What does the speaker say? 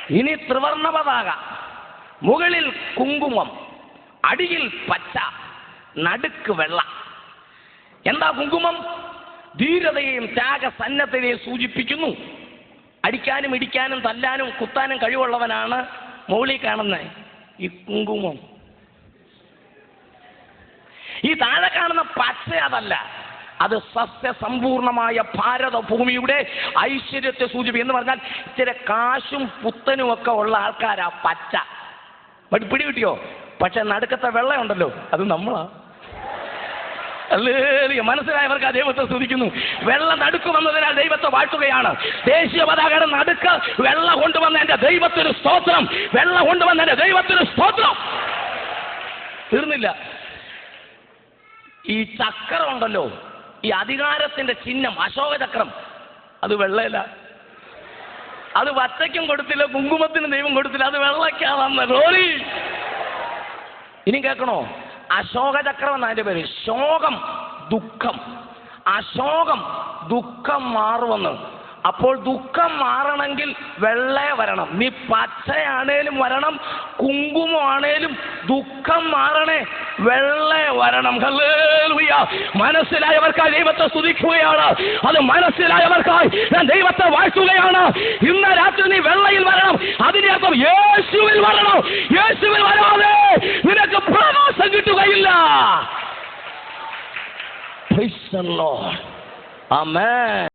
ഇനി ത്രിവർണ്ണ പതാക, മുകളിൽ കുങ്കുമം, അടിയിൽ പച്ച, നടുക്ക് വെള്ള. എന്താ കുങ്കുമം? ധീരതയെയും ത്യാഗസന്നദ്ധതയെയും സൂചിപ്പിക്കുന്നു. അടിക്കാനും ഇടിക്കാനും തല്ലാനും കുത്താനും കഴിവുള്ളവനാണ് മുകളിൽ കാണുന്നത് ഈ കുങ്കുമം. ഈ താഴെ കാണുന്ന പച്ച അതല്ല, അത് സസ്യസമ്പൂർണമായ ഭാരതഭൂമിയുടെ ഐശ്വര്യത്തെ സൂചിപ്പിക്കും. എന്ന് പറഞ്ഞാൽ ഇച്ചിരി കാശും പുത്തനും ഒക്കെ ഉള്ള ആൾക്കാരാ പച്ച. പിടി കിട്ടിയോ? പക്ഷെ നടുക്കത്തെ വെള്ളയുണ്ടല്ലോ, അത് നമ്മളാ. മനസ്സിലായവർക്ക് ആ ദൈവത്തെ സ്തുതിക്കുന്നു. വെള്ളം നടുക്ക് വന്നതിനാൽ ദൈവത്തെ വാഴ്ത്തുകയാണ്. ദേശീയ പതാകയുടെ നടുക്ക് വെള്ള കൊണ്ടുവന്ന എന്റെ ദൈവത്തിന് സ്തോത്രം, വെള്ള കൊണ്ടുവന്ന എന്റെ ദൈവത്തിന് സ്തോത്രം. തീർന്നില്ല. ഈ ചക്രം ഉണ്ടല്ലോ, ഈ അധികാരത്തിന്റെ ചിഹ്നം അശോകചക്രം, അത് വെള്ളയില. അത് പച്ചയ്ക്കും കൊടുത്തില്ല, കുങ്കുമത്തിന് ദൈവം കൊടുത്തില്ല, അത് വെള്ളയ്ക്കാ വന്ന റോറി. ഇനി കേൾക്കണോ? അശോകചക്രം എന്ന അതിന്റെ പേര്. ശോകം ദുഃഖം, അശോകം ദുഃഖം മാറുമെന്ന്. അപ്പോൾ ദുഃഖം മാറണമെങ്കിൽ വെള്ള വരണം. നീ പച്ചയാണേലും വരണം, കുങ്കുമമാണേലും ദുഃഖം മാറണേ, വെള്ള വരണം. ഹല്ലേലൂയ. മനസ്സിലായവർക്കായി ദൈവത്തെ സ്തുതിക്കുകയാണ്. അത് മനസ്സിലായവർക്കായി ഞാൻ ദൈവത്തെ വാഴ്ത്തുകയാണ്. ഇന്ന് രാത്രി നീ വെള്ളയിൽ വരണം. അതിന്റെ അർത്ഥം യേശുവിൽ വരണം. യേശുവിൽ വരാതെ നിനക്ക് പ്രവാസം കിട്ടുകയില്ല. Praise the Lord. Amen.